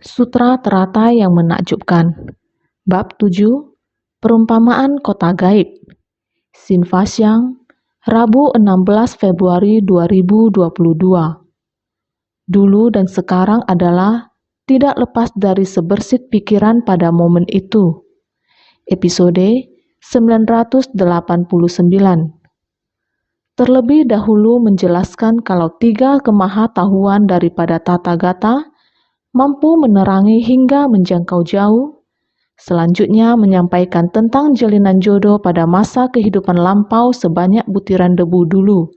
Sutra teratai yang menakjubkan. Bab 7, Perumpamaan Kota Gaib. Sinfasyang, Rabu 16 Februari 2022. Dulu dan sekarang adalah tidak lepas dari sebersit pikiran pada momen itu. Episode 989. Terlebih dahulu menjelaskan kalau 3 kemahatauan daripada Tathagata mampu menerangi hingga menjangkau jauh. Selanjutnya menyampaikan tentang jalinan jodoh pada masa kehidupan lampau sebanyak butiran debu dulu.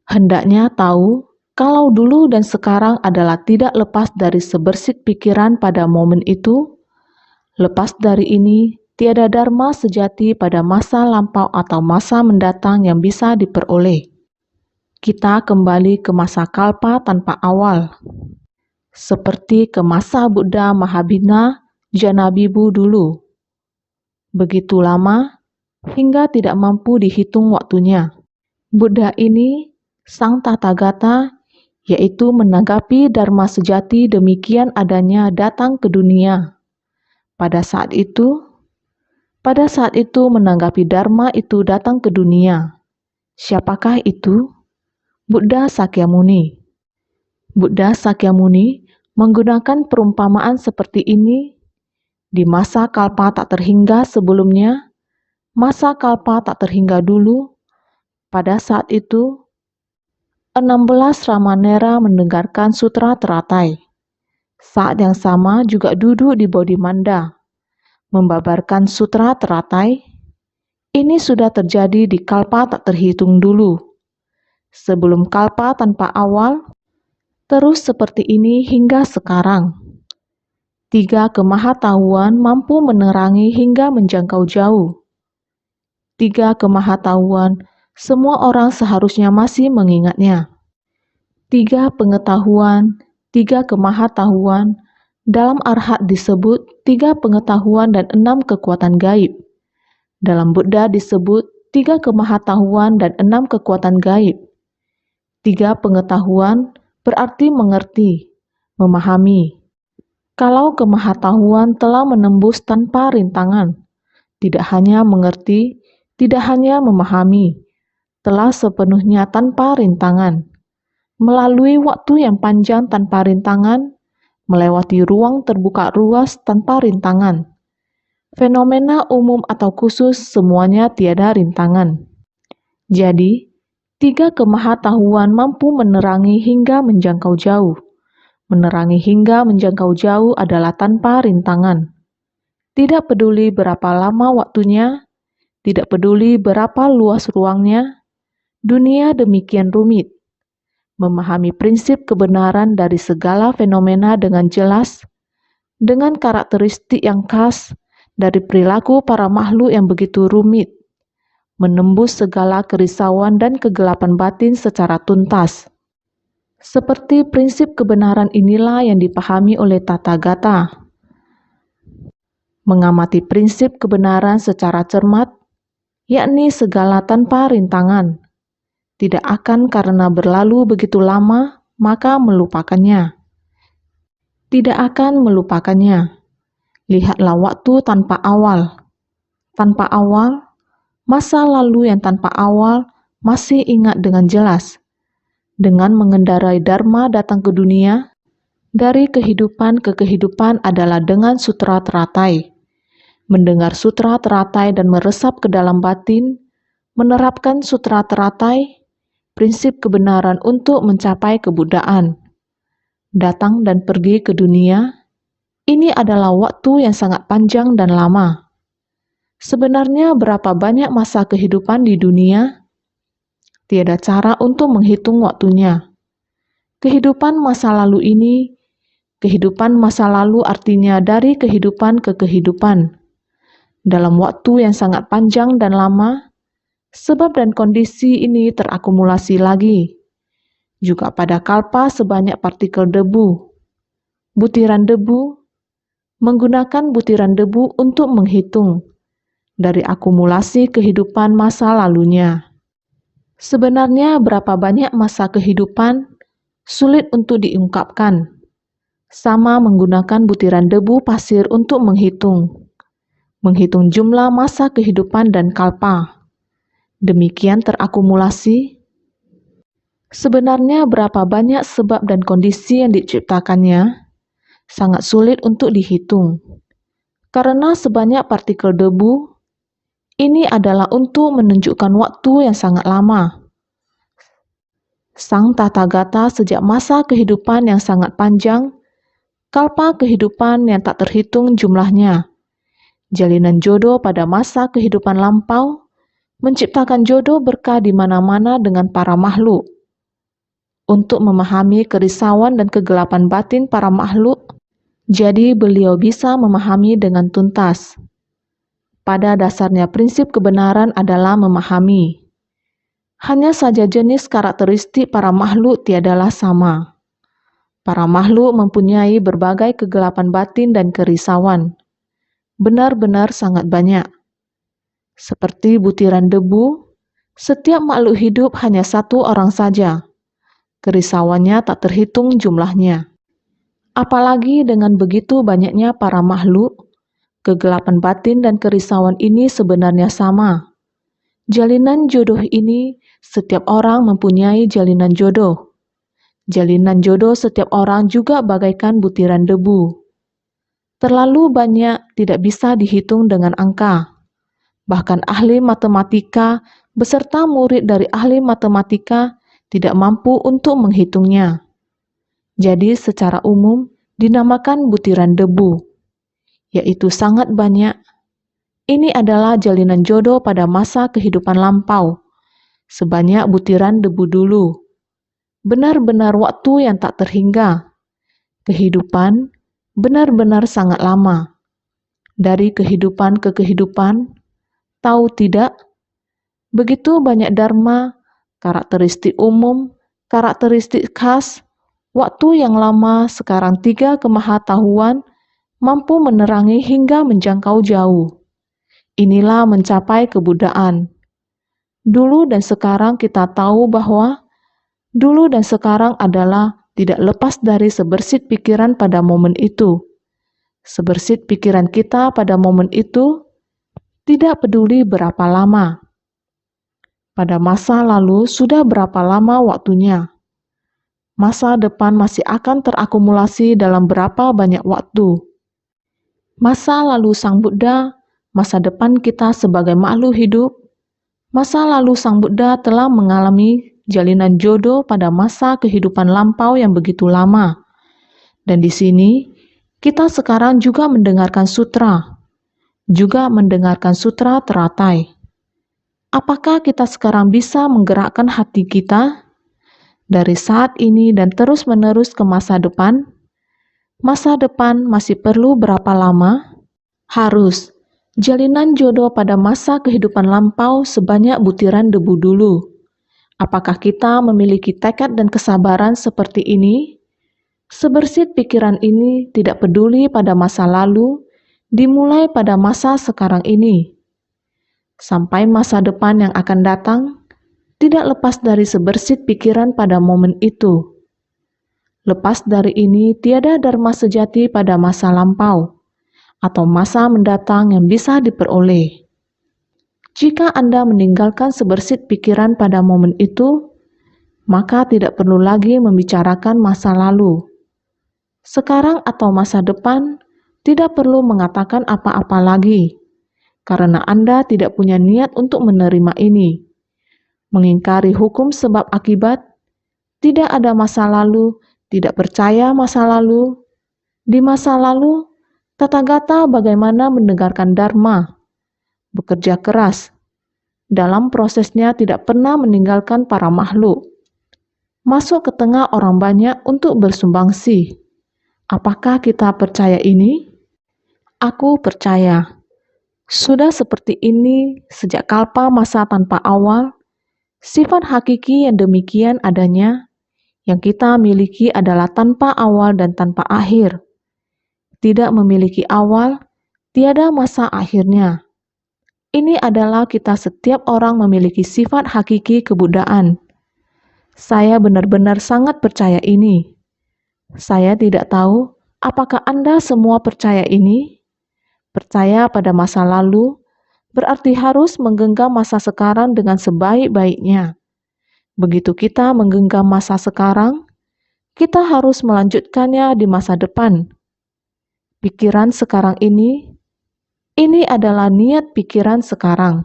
Hendaknya tahu kalau dulu dan sekarang adalah tidak lepas dari sebersit pikiran pada momen itu. Lepas dari ini, tiada dharma sejati pada masa lampau atau masa mendatang yang bisa diperoleh. Kita kembali ke masa kalpa tanpa awal, seperti ke masa Buddha Mahabhina Janabibu dulu. Begitu lama, hingga tidak mampu dihitung waktunya. Buddha ini, Sang Tathagata, yaitu menanggapi dharma sejati demikian adanya datang ke dunia. Pada saat itu menanggapi dharma itu datang ke dunia. Siapakah itu? Buddha Sakyamuni. Buddha Sakyamuni menggunakan perumpamaan seperti ini di masa kalpa tak terhingga sebelumnya, masa kalpa tak terhingga dulu. Pada saat itu, 16 Ramanera mendengarkan sutra teratai. Saat yang sama juga duduk di Bodhimanda, membabarkan sutra teratai. Ini sudah terjadi di kalpa tak terhitung dulu. Sebelum kalpa tanpa awal, terus seperti ini hingga sekarang. 3 kemahatauan mampu menerangi hingga menjangkau jauh. 3 kemahatauan, semua orang seharusnya masih mengingatnya. 3 pengetahuan, 3 kemahatauan, dalam Arhat disebut 3 pengetahuan dan 6 kekuatan gaib. Dalam Buddha disebut 3 kemahatauan dan 6 kekuatan gaib. 3 pengetahuan berarti mengerti, memahami. Kalau kemahatauan telah menembus tanpa rintangan, tidak hanya mengerti, tidak hanya memahami, telah sepenuhnya tanpa rintangan, melalui waktu yang panjang tanpa rintangan, melewati ruang terbuka ruas tanpa rintangan. Fenomena umum atau khusus semuanya tiada rintangan. Jadi, 3 kemahatauan mampu menerangi hingga menjangkau jauh. Menerangi hingga menjangkau jauh adalah tanpa rintangan. Tidak peduli berapa lama waktunya, tidak peduli berapa luas ruangnya, dunia demikian rumit. Memahami prinsip kebenaran dari segala fenomena dengan jelas, dengan karakteristik yang khas dari perilaku para makhluk yang begitu rumit, menembus segala kerisauan dan kegelapan batin secara tuntas. Seperti prinsip kebenaran inilah yang dipahami oleh Tathagata. Mengamati prinsip kebenaran secara cermat, yakni segala tanpa rintangan, tidak akan karena berlalu begitu lama, maka melupakannya. Tidak akan melupakannya. Lihatlah waktu tanpa awal. Tanpa awal, masa lalu yang tanpa awal masih ingat dengan jelas. Dengan mengendarai dharma datang ke dunia, dari kehidupan ke kehidupan adalah dengan sutra teratai. Mendengar sutra teratai dan meresap ke dalam batin, menerapkan sutra teratai, prinsip kebenaran untuk mencapai kebuddhaan. Datang dan pergi ke dunia, ini adalah waktu yang sangat panjang dan lama. Sebenarnya berapa banyak masa kehidupan di dunia? Tiada cara untuk menghitung waktunya. Kehidupan masa lalu ini, kehidupan masa lalu artinya dari kehidupan ke kehidupan. Dalam waktu yang sangat panjang dan lama, sebab dan kondisi ini terakumulasi lagi. Juga pada kalpa sebanyak partikel debu. Butiran debu, menggunakan butiran debu untuk menghitung dari akumulasi kehidupan masa lalunya. Sebenarnya berapa banyak masa kehidupan sulit untuk diungkapkan. sama menggunakan butiran debu pasir untuk menghitung jumlah masa kehidupan dan kalpa. Demikian terakumulasi. Sebenarnya berapa banyak sebab dan kondisi yang diciptakannya sangat sulit untuk dihitung. Karena sebanyak partikel debu, ini adalah untuk menunjukkan waktu yang sangat lama. Sang Tathagata sejak masa kehidupan yang sangat panjang, kalpa kehidupan yang tak terhitung jumlahnya, jalinan jodoh pada masa kehidupan lampau, menciptakan jodoh berkah di mana-mana dengan para makhluk. Untuk memahami kerisauan dan kegelapan batin para makhluk, jadi beliau bisa memahami dengan tuntas. Pada dasarnya prinsip kebenaran adalah memahami. Hanya saja jenis karakteristik para makhluk tiadalah sama. Para makhluk mempunyai berbagai kegelapan batin dan kerisauan. Benar-benar sangat banyak. Seperti butiran debu, setiap makhluk hidup hanya satu orang saja. Kerisauannya tak terhitung jumlahnya. Apalagi dengan begitu banyaknya para makhluk, kegelapan batin dan kerisauan ini sebenarnya sama. Jalinan jodoh ini, setiap orang mempunyai jalinan jodoh. Jalinan jodoh setiap orang juga bagaikan butiran debu. Terlalu banyak tidak bisa dihitung dengan angka. Bahkan ahli matematika beserta murid dari ahli matematika tidak mampu untuk menghitungnya. Jadi secara umum dinamakan butiran debu, yaitu sangat banyak. Ini adalah jalinan jodoh pada masa kehidupan lampau, sebanyak butiran debu dulu. Benar-benar waktu yang tak terhingga. Kehidupan benar-benar sangat lama. Dari kehidupan ke kehidupan, tahu tidak? Begitu banyak dharma, karakteristik umum, karakteristik khas, waktu yang lama sekarang 3 kemahatauan mampu menerangi hingga menjangkau jauh. Inilah mencapai kebudaan. Dulu dan sekarang kita tahu bahwa dulu dan sekarang adalah tidak lepas dari sebersit pikiran pada momen itu. Sebersit pikiran kita pada momen itu tidak peduli berapa lama. Pada masa lalu sudah berapa lama waktunya. Masa depan masih akan terakumulasi dalam berapa banyak waktu. Masa lalu Sang Buddha, masa depan kita sebagai makhluk hidup, masa lalu Sang Buddha telah mengalami jalinan jodoh pada masa kehidupan lampau yang begitu lama. Dan di sini, kita sekarang juga mendengarkan sutra teratai. Apakah kita sekarang bisa menggerakkan hati kita dari saat ini dan terus-menerus ke masa depan? Masa depan masih perlu berapa lama? Harus jalinan jodoh pada masa kehidupan lampau sebanyak butiran debu dulu. Apakah kita memiliki tekad dan kesabaran seperti ini? Sebersit pikiran ini tidak peduli pada masa lalu, dimulai pada masa sekarang ini. Sampai masa depan yang akan datang, tidak lepas dari sebersit pikiran pada momen itu. Lepas dari ini, tiada dharma sejati pada masa lampau, atau masa mendatang yang bisa diperoleh. Jika Anda meninggalkan sebersit pikiran pada momen itu, maka tidak perlu lagi membicarakan masa lalu. Sekarang atau masa depan, tidak perlu mengatakan apa-apa lagi. Karena Anda tidak punya niat untuk menerima ini. Mengingkari hukum sebab akibat, tidak ada masa lalu, tidak percaya masa lalu. Di masa lalu, Tathagata bagaimana mendengarkan dharma, bekerja keras. Dalam prosesnya tidak pernah meninggalkan para makhluk. Masuk ke tengah orang banyak untuk bersumbangsi. Apakah kita percaya ini? Aku percaya. Sudah seperti ini sejak kalpa masa tanpa awal, sifat hakiki yang demikian adanya, yang kita miliki adalah tanpa awal dan tanpa akhir. Tidak memiliki awal, tiada masa akhirnya. Ini adalah kita setiap orang memiliki sifat hakiki kebudaan. Saya benar-benar sangat percaya ini. Saya tidak tahu Apakah Anda semua percaya ini? Percaya pada masa lalu berarti harus menggenggam masa sekarang dengan sebaik-baiknya. Begitu kita menggenggam masa sekarang, kita harus melanjutkannya di masa depan. Pikiran sekarang ini adalah niat pikiran sekarang.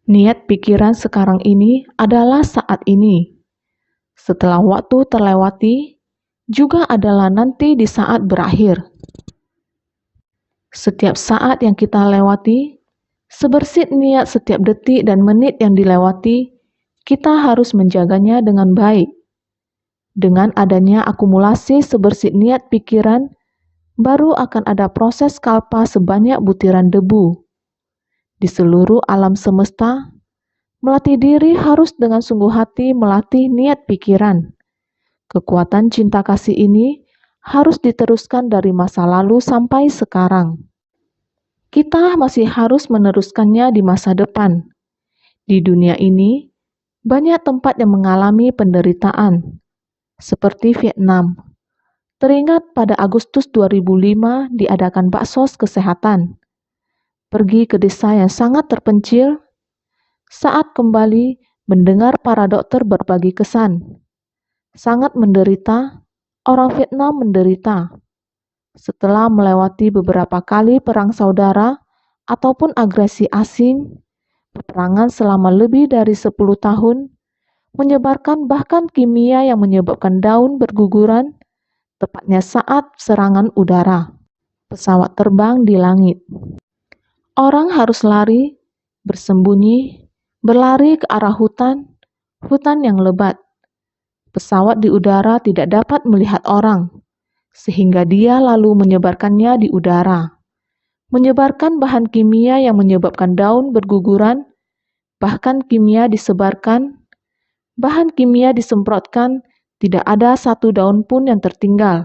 Niat pikiran sekarang ini adalah saat ini. Setelah waktu terlewati, juga adalah nanti di saat berakhir. Setiap saat yang kita lewati, sebersih niat setiap detik dan menit yang dilewati, kita harus menjaganya dengan baik. Dengan adanya akumulasi sebersih niat pikiran, baru akan ada proses kalpa sebanyak butiran debu. Di seluruh alam semesta, melatih diri harus dengan sungguh hati melatih niat pikiran. Kekuatan cinta kasih ini harus diteruskan dari masa lalu sampai sekarang. Kita masih harus meneruskannya di masa depan. Di dunia ini, banyak tempat yang mengalami penderitaan, seperti Vietnam. Teringat pada Agustus 2005 diadakan baksos kesehatan. Pergi ke desa yang sangat terpencil, saat kembali mendengar para dokter berbagi kesan. Sangat menderita, orang Vietnam menderita. Setelah melewati beberapa kali perang saudara ataupun agresi asing, peperangan selama lebih dari 10 tahun, menyebarkan bahkan kimia yang menyebabkan daun berguguran, tepatnya saat serangan udara. Pesawat terbang di langit. Orang harus lari, bersembunyi, berlari ke arah hutan yang lebat. Pesawat di udara tidak dapat melihat orang, sehingga dia lalu menyebarkannya di udara. Menyebarkan bahan kimia yang menyebabkan daun berguguran, bahkan kimia disebarkan, bahan kimia disemprotkan, tidak ada satu daun pun yang tertinggal.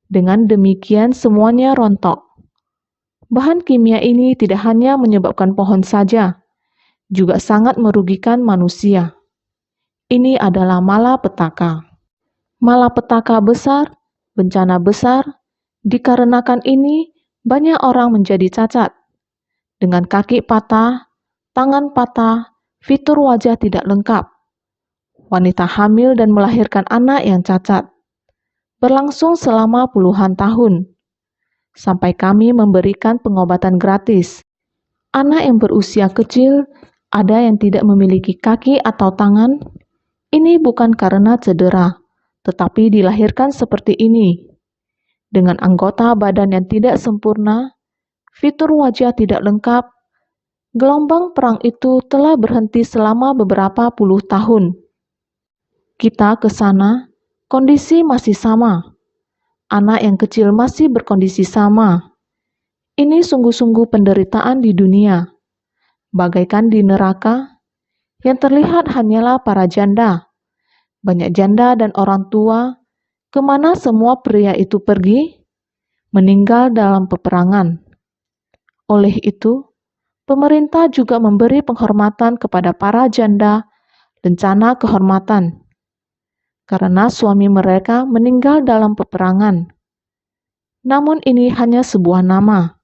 Dengan demikian semuanya rontok. Bahan kimia ini tidak hanya menyebabkan pohon saja, juga sangat merugikan manusia. Ini adalah malapetaka. Malapetaka besar, bencana besar, dikarenakan ini banyak orang menjadi cacat. Dengan kaki patah, tangan patah, fitur wajah tidak lengkap. Wanita hamil dan melahirkan anak yang cacat. Berlangsung selama puluhan tahun. Sampai kami memberikan pengobatan gratis. Anak yang berusia kecil, ada yang tidak memiliki kaki atau tangan. Ini bukan karena cedera, tetapi dilahirkan seperti ini. Dengan anggota badan yang tidak sempurna, fitur wajah tidak lengkap, gelombang perang itu telah berhenti selama beberapa puluh tahun. Kita ke sana, kondisi masih sama. Anak yang kecil masih berkondisi sama. Ini sungguh-sungguh penderitaan di dunia. Bagaikan di neraka, yang terlihat hanyalah para janda. Banyak janda dan orang tua, kemana semua pria itu pergi? Meninggal dalam peperangan. Oleh itu, pemerintah juga memberi penghormatan kepada para janda, lencana kehormatan, karena suami mereka meninggal dalam peperangan. Namun ini hanya sebuah nama.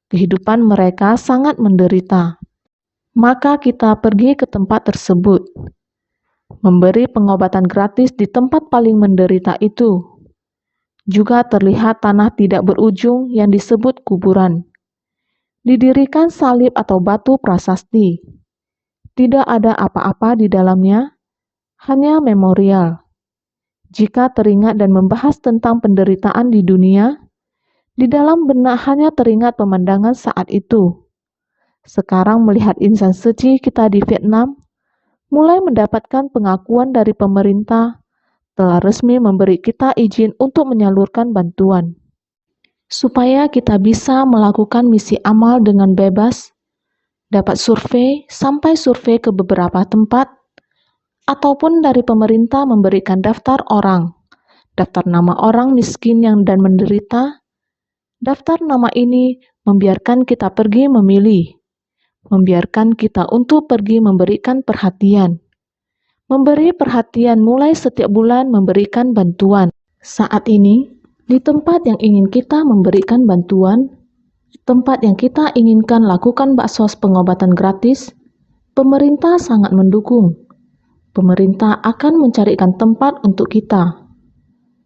Kehidupan mereka sangat menderita. Maka kita pergi ke tempat tersebut, memberi pengobatan gratis di tempat paling menderita itu. Juga terlihat tanah tidak berujung yang disebut kuburan. Didirikan salib atau batu prasasti. Tidak ada apa-apa di dalamnya, hanya memorial. Jika teringat dan membahas tentang penderitaan di dunia, di dalam benak hanya teringat pemandangan saat itu. Sekarang melihat insan suci kita di Vietnam, mulai mendapatkan pengakuan dari pemerintah, telah resmi memberi kita izin untuk menyalurkan bantuan. Supaya kita bisa melakukan misi amal dengan bebas, dapat survei sampai survei ke beberapa tempat, ataupun dari pemerintah memberikan daftar orang, daftar nama orang miskin yang dan menderita. Daftar nama ini membiarkan kita pergi memilih, membiarkan kita untuk pergi memberikan perhatian. Memberi perhatian mulai setiap bulan memberikan bantuan. Saat ini, Di tempat yang ingin kita memberikan bantuan, tempat yang kita inginkan lakukan baksos pengobatan gratis, pemerintah sangat mendukung. Pemerintah akan mencarikan tempat untuk kita.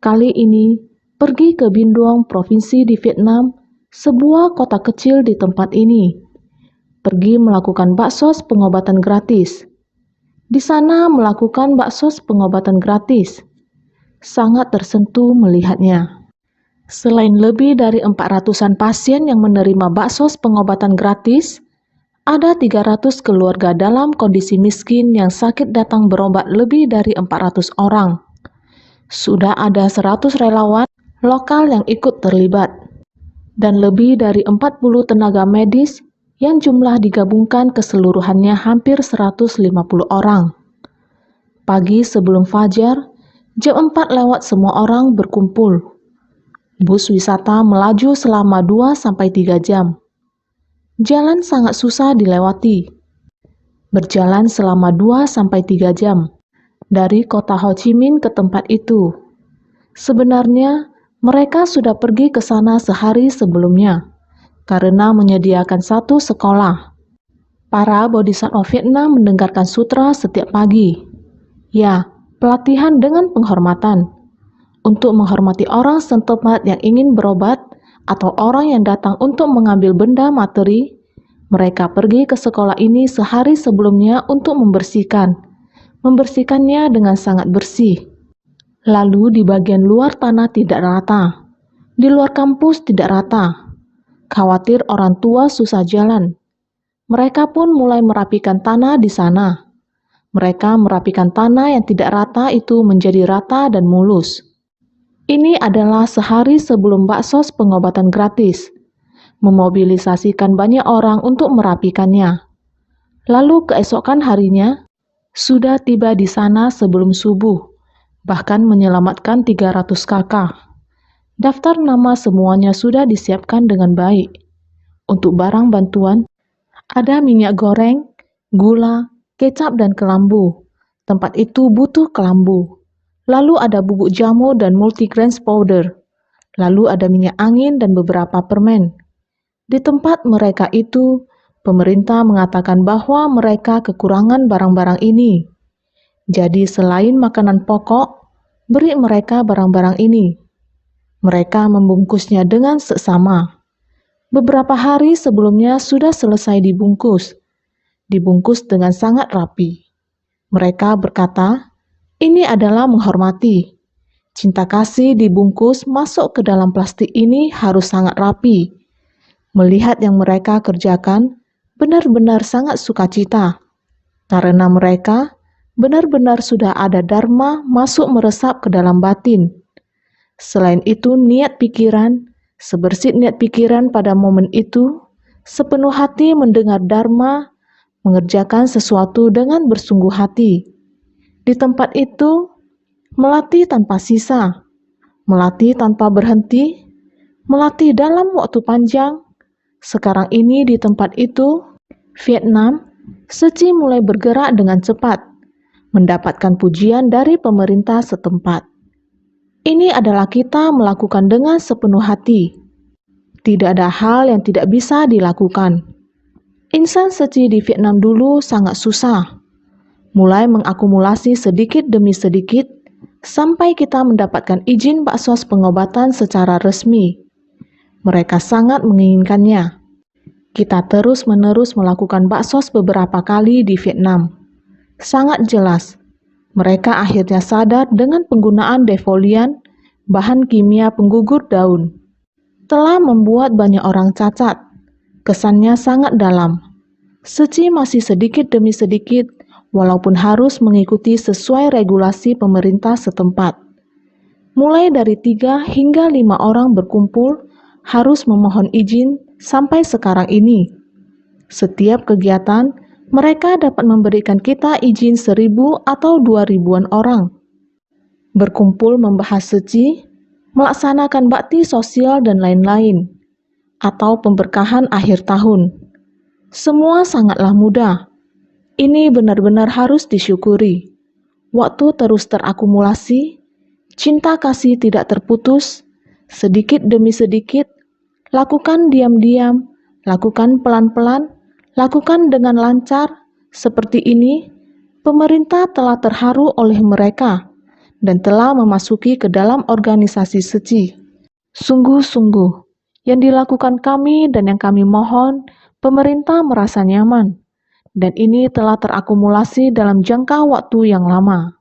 Kali ini, pergi ke Binh provinsi di Vietnam, sebuah kota kecil di tempat ini. Pergi melakukan baksos pengobatan gratis. Di sana melakukan baksos pengobatan gratis. Sangat tersentuh melihatnya. Selain lebih dari 400-an pasien yang menerima baksos pengobatan gratis, ada 300 keluarga dalam kondisi miskin yang sakit datang berobat lebih dari 400 orang. Sudah ada 100 relawan lokal yang ikut terlibat, dan lebih dari 40 tenaga medis yang jumlah digabungkan keseluruhannya hampir 150 orang. Pagi sebelum fajar, jam 4 lewat semua orang berkumpul. Bus wisata melaju selama 2-3 jam. Jalan sangat susah dilewati. Berjalan selama 2-3 jam dari kota Ho Chi Minh ke tempat itu. Sebenarnya, mereka sudah pergi ke sana sehari sebelumnya karena menyediakan satu sekolah. Para bodhisattva Vietnam mendengarkan sutra setiap pagi. Ya, pelatihan dengan penghormatan. Untuk menghormati orang setempat yang ingin berobat atau orang yang datang untuk mengambil benda materi, mereka pergi ke sekolah ini sehari sebelumnya untuk membersihkannya dengan sangat bersih. Lalu di bagian luar tanah tidak rata, di luar kampus tidak rata. Khawatir orang tua susah jalan. Mereka pun mulai merapikan tanah di sana. Mereka merapikan tanah yang tidak rata itu menjadi rata dan mulus. Ini adalah sehari sebelum baksos pengobatan gratis, memobilisasikan banyak orang untuk merapikannya. Lalu keesokan harinya, sudah tiba di sana sebelum subuh, bahkan menyelamatkan 300 kakak. Daftar nama semuanya sudah disiapkan dengan baik. Untuk barang bantuan, ada minyak goreng, gula, kecap dan kelambu. Tempat itu butuh kelambu. Lalu ada bubuk jamu dan multigrains powder. Lalu ada minyak angin dan beberapa permen. Di tempat mereka itu, pemerintah mengatakan bahwa mereka kekurangan barang-barang ini. Jadi selain makanan pokok, beri mereka barang-barang ini. Mereka membungkusnya dengan seksama. Beberapa hari sebelumnya sudah selesai dibungkus. Dibungkus dengan sangat rapi. Mereka berkata, ini adalah menghormati. Cinta kasih dibungkus masuk ke dalam plastik ini harus sangat rapi. Melihat yang mereka kerjakan, benar-benar sangat sukacita. Karena mereka benar-benar sudah ada dharma masuk meresap ke dalam batin. Selain itu, sebersih niat pikiran pada momen itu, sepenuh hati mendengar dharma, mengerjakan sesuatu dengan bersungguh hati. Di tempat itu, melatih tanpa sisa, melatih tanpa berhenti, melatih dalam waktu panjang. Sekarang ini di tempat itu, Vietnam, Seci mulai bergerak dengan cepat, mendapatkan pujian dari pemerintah setempat. Ini adalah kita melakukan dengan sepenuh hati. Tidak ada hal yang tidak bisa dilakukan. Insan Seci di Vietnam dulu sangat susah. Mulai mengakumulasi sedikit demi sedikit, sampai kita mendapatkan izin baksos pengobatan secara resmi. Mereka sangat menginginkannya. Kita terus-menerus melakukan baksos beberapa kali di Vietnam. Sangat jelas, mereka akhirnya sadar dengan penggunaan defolian, bahan kimia penggugur daun, telah membuat banyak orang cacat. Kesannya sangat dalam. Seci masih sedikit demi sedikit, walaupun harus mengikuti sesuai regulasi pemerintah setempat. Mulai dari 3 hingga 5 orang berkumpul, harus memohon izin sampai sekarang ini. Setiap kegiatan, mereka dapat memberikan kita izin 1.000 atau 2.000-an orang. Berkumpul membahas Seci, melaksanakan bakti sosial dan lain-lain, atau pemberkahan akhir tahun. Semua sangatlah mudah. Ini benar-benar harus disyukuri. Waktu terus terakumulasi, cinta kasih tidak terputus, Sedikit demi sedikit, lakukan diam-diam, lakukan pelan-pelan, lakukan dengan lancar. Seperti ini, pemerintah telah terharu oleh mereka dan telah memasuki ke dalam organisasi suci. Sungguh-sungguh, yang dilakukan kami dan yang kami mohon, pemerintah merasa nyaman, dan ini telah terakumulasi dalam jangka waktu yang lama.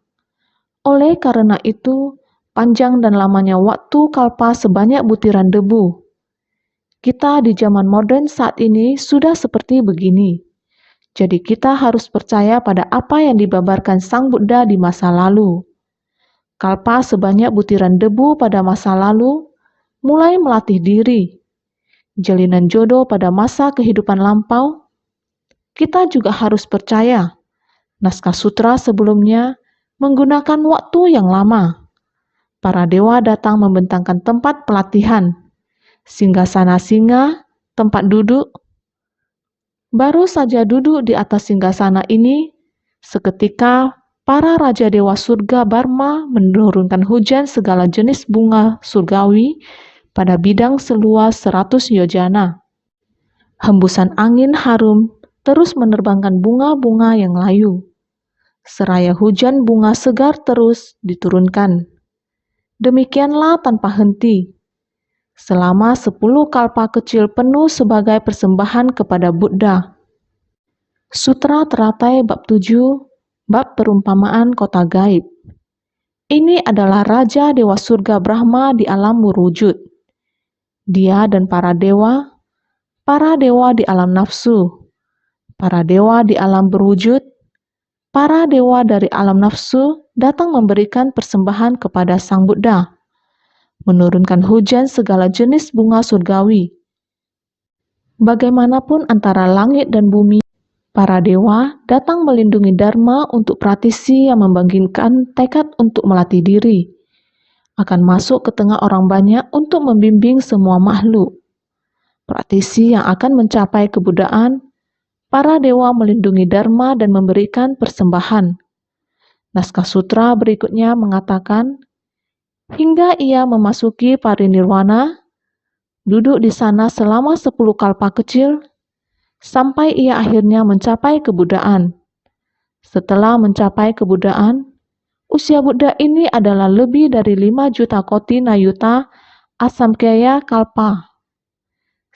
Oleh karena itu, panjang dan lamanya waktu kalpa sebanyak butiran debu. Kita di zaman modern saat ini sudah seperti begini. Jadi kita harus percaya pada apa yang dibabarkan Sang Buddha di masa lalu. Kalpa sebanyak butiran debu pada masa lalu mulai melatih diri. Jalinan jodoh pada masa kehidupan lampau. Kita juga harus percaya. Naskah sutra sebelumnya menggunakan waktu yang lama. Para dewa datang membentangkan tempat pelatihan. Singgasana singa, tempat duduk. Baru saja duduk di atas singgasana ini, seketika para raja dewa surga Barma menurunkan hujan segala jenis bunga surgawi pada bidang seluas 100 yojana. Hembusan angin harum terus menerbangkan bunga-bunga yang layu. Seraya hujan bunga segar terus diturunkan. Demikianlah tanpa henti. Selama 10 kalpa kecil penuh sebagai persembahan kepada Buddha. Sutra Teratai Bab 7, Bab Perumpamaan Kota Gaib. Ini adalah Raja Dewa Surga Brahma di alam wujud. Dia dan para dewa di alam nafsu, para dewa di alam berwujud, para dewa dari alam nafsu datang memberikan persembahan kepada Sang Buddha, menurunkan hujan segala jenis bunga surgawi. Bagaimanapun antara langit dan bumi, para dewa datang melindungi Dharma untuk praktisi yang membangkitkan tekad untuk melatih diri, akan masuk ke tengah orang banyak untuk membimbing semua makhluk. Praktisi yang akan mencapai kebuddhaan, para dewa melindungi Dharma dan memberikan persembahan. Naskah sutra berikutnya mengatakan, hingga ia memasuki parinirwana, duduk di sana selama 10 kalpa kecil, sampai ia akhirnya mencapai kebuddhaan. Setelah mencapai kebuddhaan, usia Buddha ini adalah lebih dari 5 juta koti nayuta asamkaya kalpa,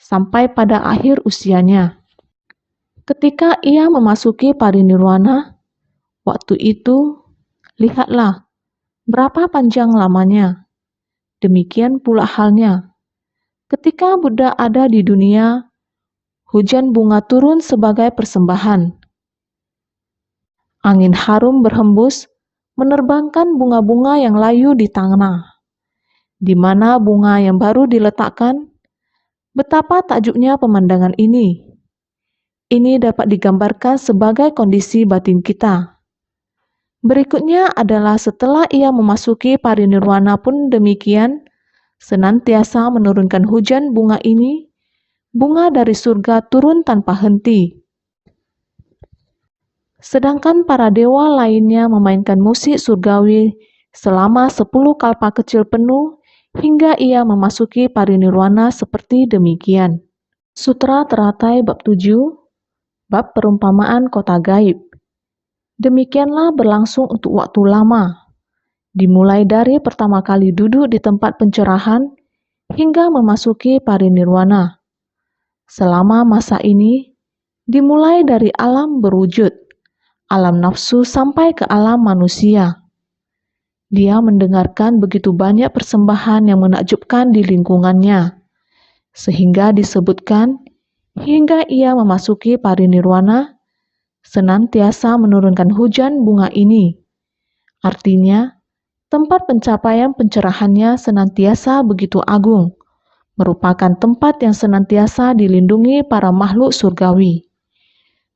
sampai pada akhir usianya. Ketika ia memasuki parinirwana, waktu itu, lihatlah berapa panjang lamanya. Demikian pula halnya. Ketika Buddha ada di dunia, hujan bunga turun sebagai persembahan. Angin harum berhembus, menerbangkan bunga-bunga yang layu di tanah. Di mana bunga yang baru diletakkan, betapa takjubnya pemandangan ini. Ini dapat digambarkan sebagai kondisi batin kita. Berikutnya adalah setelah ia memasuki parinirwana pun demikian, senantiasa menurunkan hujan bunga ini, bunga dari surga turun tanpa henti. Sedangkan para dewa lainnya memainkan musik surgawi selama 10 kalpa kecil penuh hingga ia memasuki parinirwana seperti demikian. Sutra Teratai Bab 7, Bab Perumpamaan Kota Gaib. Demikianlah berlangsung untuk waktu lama, dimulai dari pertama kali duduk di tempat pencerahan hingga memasuki parinirwana. Selama masa ini, dimulai dari alam berwujud, alam nafsu sampai ke alam manusia. Dia mendengarkan begitu banyak persembahan yang menakjubkan di lingkungannya, sehingga disebutkan hingga ia memasuki parinirwana, senantiasa menurunkan hujan bunga ini. Artinya, tempat pencapaian pencerahannya senantiasa begitu agung, merupakan tempat yang senantiasa dilindungi para makhluk surgawi.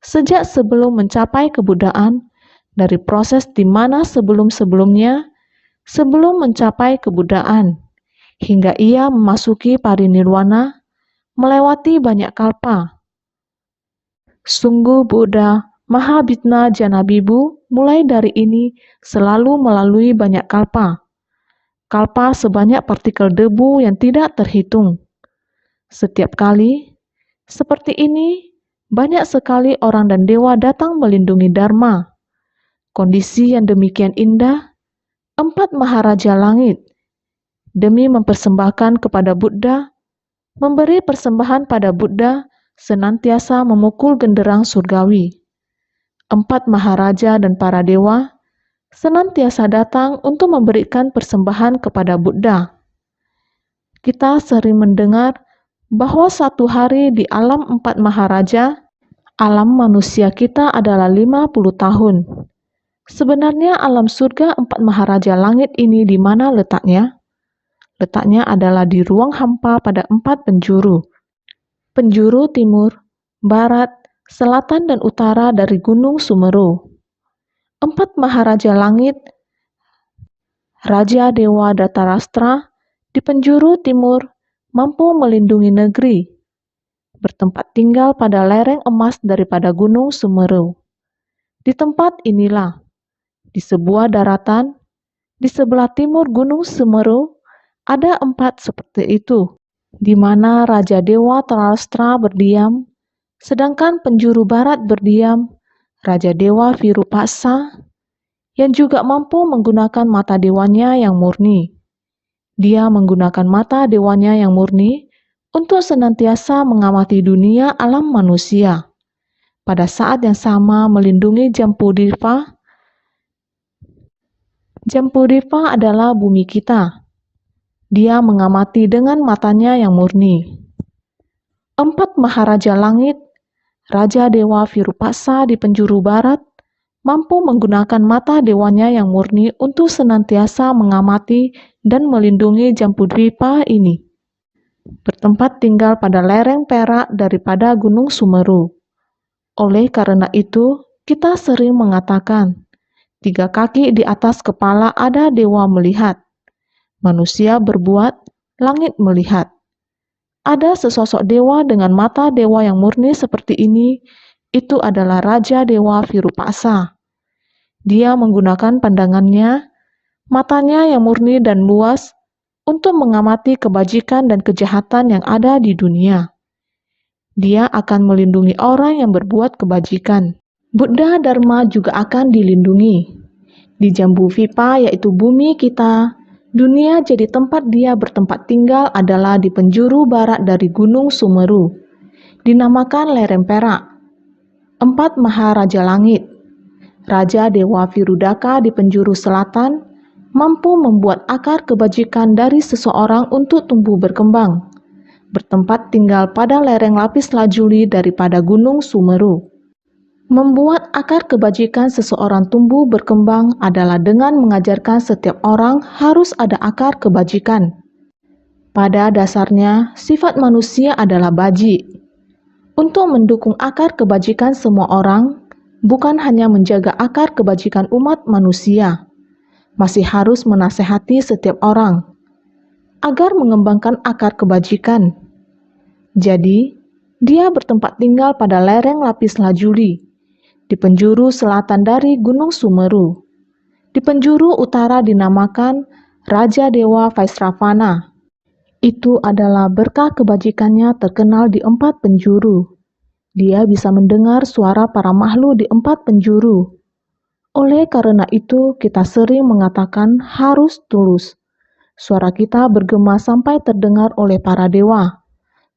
Sejak sebelum mencapai kebuddhaan, dari proses di mana sebelum-sebelumnya, sebelum mencapai kebuddhaan, hingga ia memasuki parinirwana, melewati banyak kalpa. Sungguh Buddha Mahabhitna Janabibu mulai dari ini selalu melalui banyak kalpa. kalpa sebanyak partikel debu yang tidak terhitung. Setiap kali seperti ini, banyak sekali orang dan dewa datang melindungi Dharma. Kondisi yang demikian indah, 4 Maharaja Langit, demi mempersembahkan kepada Buddha, memberi persembahan pada Buddha, senantiasa memukul genderang surgawi. 4 Maharaja dan para dewa senantiasa datang untuk memberikan persembahan kepada Buddha. Kita sering mendengar bahwa satu hari di alam 4 Maharaja, alam manusia kita adalah 50 tahun. Sebenarnya alam surga 4 Maharaja Langit ini di mana letaknya? Letaknya adalah di ruang hampa pada 4 penjuru. Penjuru timur, barat, selatan, dan utara dari Gunung Sumeru. 4 Maharaja Langit, Raja Dewa Datarastra, di penjuru timur mampu melindungi negeri, bertempat tinggal pada lereng emas daripada Gunung Sumeru. Di tempat inilah, di sebuah daratan, di sebelah timur Gunung Sumeru, ada 4 seperti itu, di mana Raja Dewa Tarastra berdiam, sedangkan penjuru barat berdiam Raja Dewa Virupaksa, yang juga mampu menggunakan mata dewanya yang murni. Dia menggunakan mata dewanya yang murni untuk senantiasa mengamati dunia alam manusia. Pada saat yang sama melindungi Jambudipa. Jambudipa adalah bumi kita. Dia mengamati dengan matanya yang murni. 4 Maharaja Langit, Raja Dewa Virupaksa di penjuru barat, mampu menggunakan mata dewanya yang murni untuk senantiasa mengamati dan melindungi Jambudipa ini, bertempat tinggal pada lereng perak daripada Gunung Sumeru. Oleh karena itu, kita sering mengatakan, 3 kaki di atas kepala ada dewa melihat. Manusia berbuat, langit melihat. Ada sesosok dewa dengan mata dewa yang murni seperti ini, itu adalah Raja Dewa Virupaksa. Dia menggunakan pandangannya, matanya yang murni dan luas, untuk mengamati kebajikan dan kejahatan yang ada di dunia. Dia akan melindungi orang yang berbuat kebajikan. Buddha Dharma juga akan dilindungi. Di Jambudipa, yaitu bumi kita, dunia jadi tempat dia bertempat tinggal adalah di penjuru barat dari Gunung Sumeru, dinamakan lereng perak. 4 Maharaja Langit, Raja Dewa Virudaka di penjuru selatan, mampu membuat akar kebajikan dari seseorang untuk tumbuh berkembang, bertempat tinggal pada lereng lapis lazuli daripada Gunung Sumeru. Membuat akar kebajikan seseorang tumbuh berkembang adalah dengan mengajarkan setiap orang harus ada akar kebajikan. Pada dasarnya, sifat manusia adalah baji. Untuk mendukung akar kebajikan semua orang, bukan hanya menjaga akar kebajikan umat manusia, masih harus menasehati setiap orang agar mengembangkan akar kebajikan. Jadi, dia bertempat tinggal pada lereng lapis lazuli, di penjuru selatan dari Gunung Sumeru. Di penjuru utara dinamakan Raja Dewa Vaisravana. Itu adalah berkah kebajikannya terkenal di 4 penjuru. Dia bisa mendengar suara para makhluk di 4 penjuru. Oleh karena itu, kita sering mengatakan harus tulus. Suara kita bergema sampai terdengar oleh para dewa.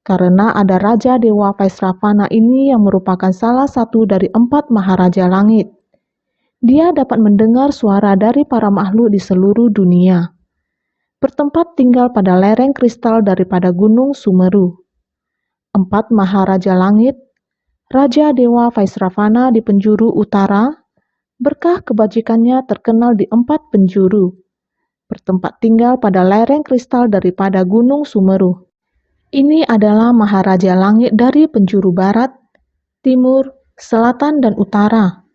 Karena ada Raja Dewa Vaisravana ini yang merupakan salah satu dari 4 Maharaja Langit. Dia dapat mendengar suara dari para makhluk di seluruh dunia. Bertempat tinggal pada lereng kristal daripada Gunung Sumeru. 4 Maharaja Langit, Raja Dewa Vaisravana di penjuru utara, berkah kebajikannya terkenal di 4 penjuru. Bertempat tinggal pada lereng kristal daripada Gunung Sumeru. Ini adalah Maharaja Langit dari penjuru barat, timur, selatan, dan utara.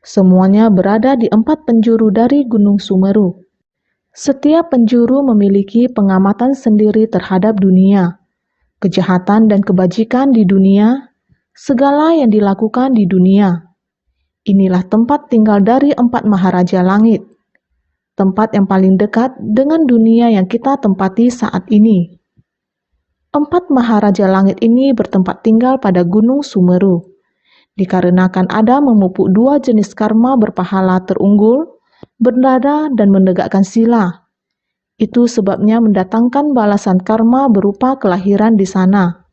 Semuanya berada di 4 penjuru dari Gunung Sumeru. Setiap penjuru memiliki pengamatan sendiri terhadap dunia, kejahatan dan kebajikan di dunia, segala yang dilakukan di dunia. Inilah tempat tinggal dari 4 Maharaja Langit. tempat yang paling dekat dengan dunia yang kita tempati saat ini. 4 maharaja langit ini bertempat tinggal pada Gunung Sumeru. Dikarenakan ada memupuk 2 jenis karma berpahala terunggul, berdana dan menegakkan sila. Itu sebabnya mendatangkan balasan karma berupa kelahiran di sana.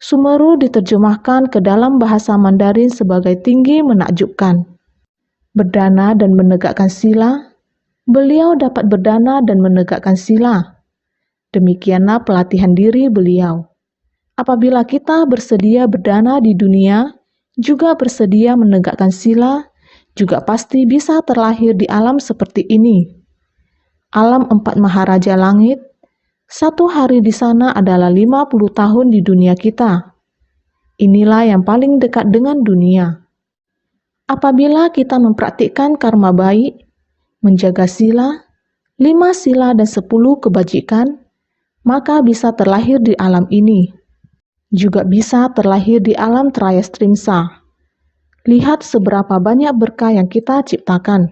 Sumeru diterjemahkan ke dalam bahasa Mandarin sebagai tinggi menakjubkan. Berdana dan menegakkan sila, beliau dapat berdana dan menegakkan sila. Demikianlah pelatihan diri beliau. Apabila kita bersedia berdana di dunia, juga bersedia menegakkan sila, juga pasti bisa terlahir di alam seperti ini. Alam 4 maharaja langit, 1 hari di sana adalah 50 tahun di dunia kita. Inilah yang paling dekat dengan dunia. Apabila kita mempraktikkan karma baik, menjaga sila, 5 sila dan 10 kebajikan, maka bisa terlahir di alam ini. Juga bisa terlahir di alam Trayastrimsa. Lihat seberapa banyak berkah yang kita ciptakan.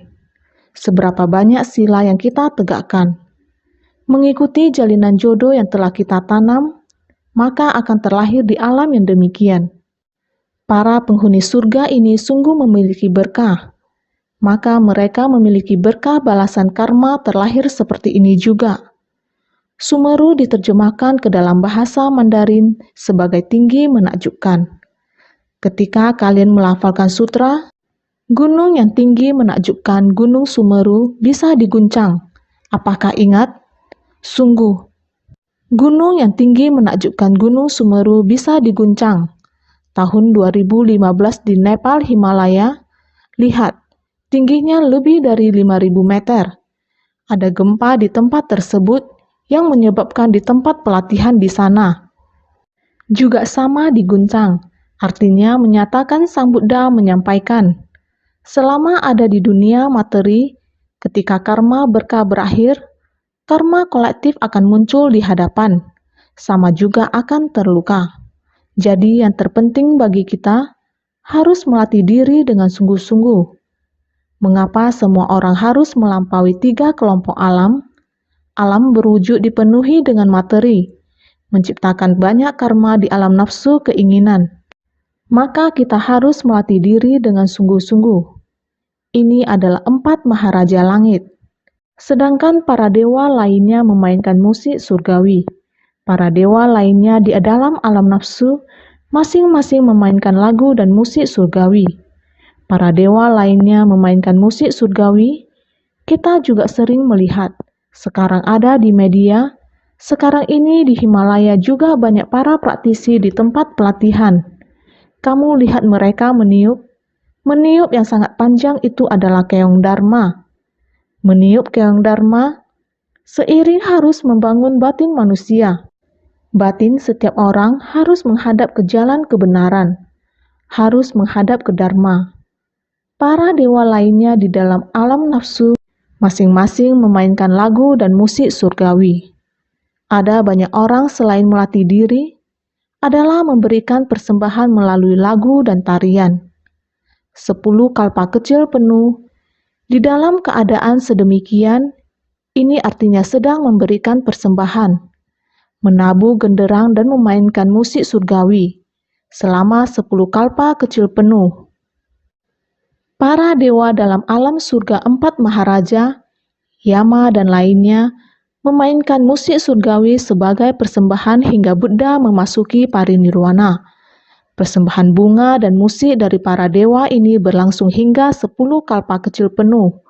Seberapa banyak sila yang kita tegakkan. Mengikuti jalinan jodoh yang telah kita tanam, maka akan terlahir di alam yang demikian. Para penghuni surga ini sungguh memiliki berkah, maka mereka memiliki berkah balasan karma terlahir seperti ini juga. Sumeru diterjemahkan ke dalam bahasa Mandarin sebagai tinggi menakjubkan. Ketika kalian melafalkan sutra, gunung yang tinggi menakjubkan Gunung Sumeru bisa diguncang. Apakah ingat? Sungguh, gunung yang tinggi menakjubkan Gunung Sumeru bisa diguncang. Tahun 2015 di Nepal Himalaya, lihat, tingginya lebih dari 5.000 meter. Ada gempa di tempat tersebut yang menyebabkan di tempat pelatihan di sana juga sama diguncang. Artinya menyatakan Sang Buddha menyampaikan, selama ada di dunia materi, ketika karma berkah berakhir, karma kolektif akan muncul di hadapan, sama juga akan terluka. Jadi yang terpenting bagi kita, harus melatih diri dengan sungguh-sungguh. Mengapa semua orang harus melampaui 3 kelompok alam? Alam berwujud dipenuhi dengan materi, menciptakan banyak karma di alam nafsu keinginan. Maka kita harus melatih diri dengan sungguh-sungguh. Ini adalah 4 maharaja langit. Sedangkan para dewa lainnya memainkan musik surgawi. Para dewa lainnya di dalam alam nafsu masing-masing memainkan lagu dan musik surgawi. Para dewa lainnya memainkan musik surgawi. Kita juga sering melihat, sekarang ada di media, sekarang ini di Himalaya juga banyak para praktisi di tempat pelatihan. Kamu lihat mereka meniup. Meniup yang sangat panjang itu adalah keong dharma. Meniup keong dharma, seiring harus membangun batin manusia. Batin setiap orang harus menghadap ke jalan kebenaran, harus menghadap ke dharma. Para dewa lainnya di dalam alam nafsu, masing-masing memainkan lagu dan musik surgawi. Ada banyak orang selain melatih diri, adalah memberikan persembahan melalui lagu dan tarian. 10 kalpa kecil penuh, di dalam keadaan sedemikian, ini artinya sedang memberikan persembahan, menabuh genderang dan memainkan musik surgawi, selama 10 kalpa kecil penuh. Para dewa dalam alam surga 4 maharaja, Yama dan lainnya, memainkan musik surgawi sebagai persembahan hingga Buddha memasuki parinirwana. Persembahan bunga dan musik dari para dewa ini berlangsung hingga 10 kalpa kecil penuh.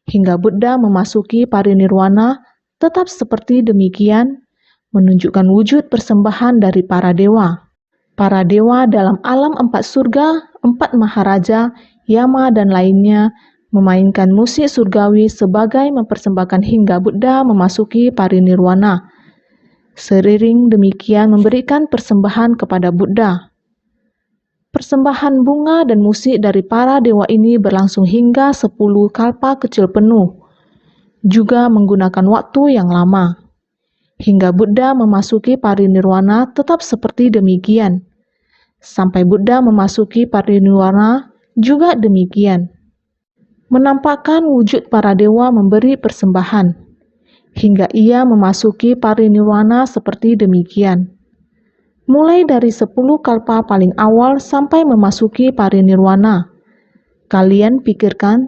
Hingga Buddha memasuki parinirwana tetap seperti demikian, menunjukkan wujud persembahan dari para dewa. Para dewa dalam alam 4 surga, 4 maharaja, Yama dan lainnya, memainkan musik surgawi sebagai mempersembahkan hingga Buddha memasuki parinirwana. Seiring demikian memberikan persembahan kepada Buddha. Persembahan bunga dan musik dari para dewa ini berlangsung hingga 10 kalpa kecil penuh, juga menggunakan waktu yang lama. Hingga Buddha memasuki parinirwana tetap seperti demikian. Sampai Buddha memasuki parinirwana juga demikian. menampakkan wujud para dewa memberi persembahan, hingga ia memasuki parinirwana seperti demikian. Mulai dari 10 kalpa paling awal sampai memasuki parinirwana. Kalian pikirkan,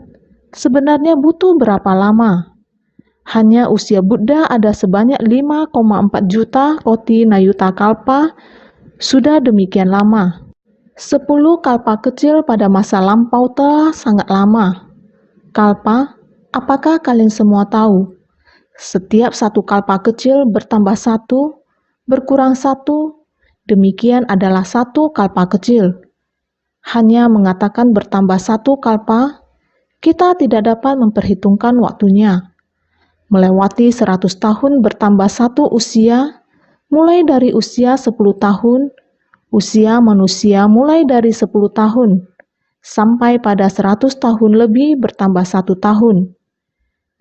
sebenarnya butuh berapa lama? Hanya usia Buddha ada sebanyak 5,4 juta koti nayuta kalpa, sudah demikian lama. 10 kalpa kecil pada masa lampau telah sangat lama. Kalpa, apakah kalian semua tahu? Setiap satu kalpa kecil bertambah satu, berkurang satu, demikian adalah satu kalpa kecil. Hanya mengatakan bertambah satu kalpa, kita tidak dapat memperhitungkan waktunya. Melewati 100 tahun bertambah satu usia, mulai dari usia 10 tahun, usia manusia mulai dari 10 tahun, sampai pada 100 tahun lebih bertambah 1 tahun.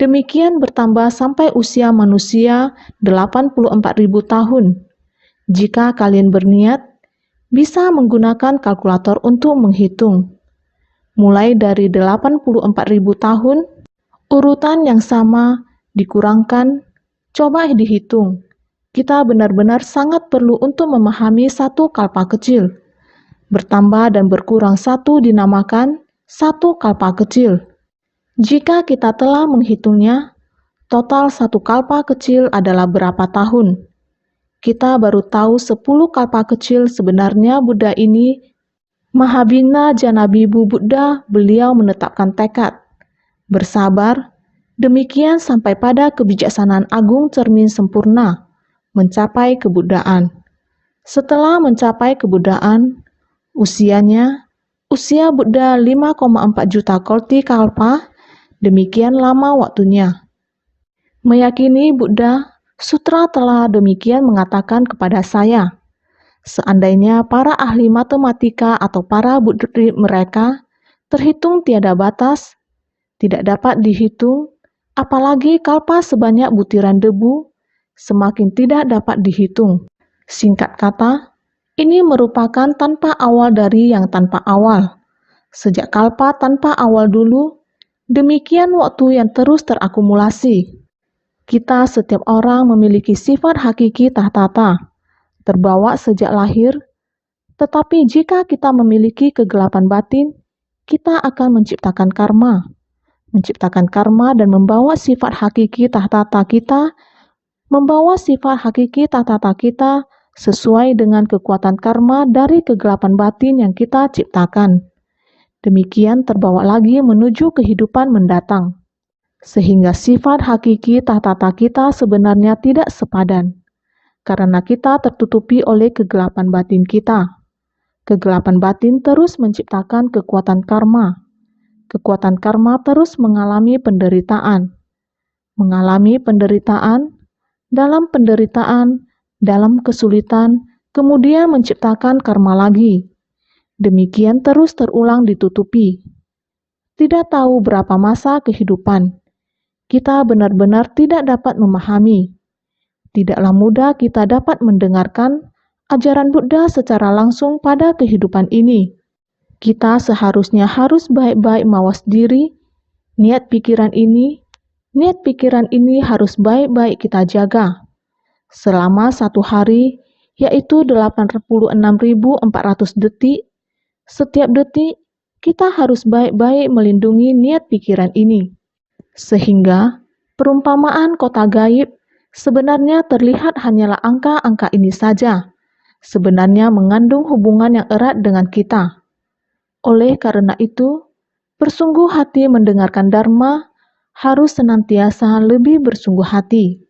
Demikian bertambah sampai usia manusia 84.000 tahun. Jika kalian berniat, bisa menggunakan kalkulator untuk menghitung. Mulai dari 84.000 tahun, urutan yang sama dikurangkan, coba dihitung. Kita benar-benar sangat perlu untuk memahami satu kalpa kecil. Bertambah dan berkurang satu dinamakan satu kalpa kecil. Jika kita telah menghitungnya, total satu kalpa kecil adalah berapa tahun? Kita baru tahu 10 kalpa kecil sebenarnya Buddha ini, Mahabhina Janabibu Buddha, beliau menetapkan tekad. Bersabar, demikian sampai pada kebijaksanaan agung cermin sempurna, mencapai kebuddhaan. Setelah mencapai kebuddhaan, usia Buddha 5,4 juta koti kalpa, demikian lama waktunya. Meyakini Buddha, sutra telah demikian mengatakan kepada saya. Seandainya para ahli matematika atau para buddhi mereka terhitung tiada batas, tidak dapat dihitung, apalagi kalpa sebanyak butiran debu, semakin tidak dapat dihitung. Singkat kata, ini merupakan tanpa awal dari yang tanpa awal. Sejak kalpa tanpa awal dulu, demikian waktu yang terus terakumulasi. Kita setiap orang memiliki sifat hakiki tahtata, terbawa sejak lahir, tetapi jika kita memiliki kegelapan batin, kita akan menciptakan karma dan membawa sifat hakiki tahtata kita, sesuai dengan kekuatan karma dari kegelapan batin yang kita ciptakan. Demikian terbawa lagi menuju kehidupan mendatang. Sehingga sifat hakiki tahtata kita sebenarnya tidak sepadan, karena kita tertutupi oleh kegelapan batin kita. Kegelapan batin terus menciptakan kekuatan karma. Kekuatan karma terus mengalami penderitaan, dalam kesulitan, kemudian menciptakan karma lagi. Demikian terus terulang ditutupi. Tidak tahu berapa masa kehidupan, kita benar-benar tidak dapat memahami. Tidaklah mudah kita dapat mendengarkan ajaran Buddha secara langsung pada kehidupan ini. Kita seharusnya harus baik-baik mawas diri, niat pikiran ini harus baik-baik kita jaga. Selama 1 hari, yaitu 86.400 detik, setiap detik kita harus baik-baik melindungi niat pikiran ini. Sehingga perumpamaan kota gaib sebenarnya terlihat hanyalah angka-angka ini saja, sebenarnya mengandung hubungan yang erat dengan kita. Oleh karena itu, bersungguh hati mendengarkan Dharma harus senantiasa lebih bersungguh hati.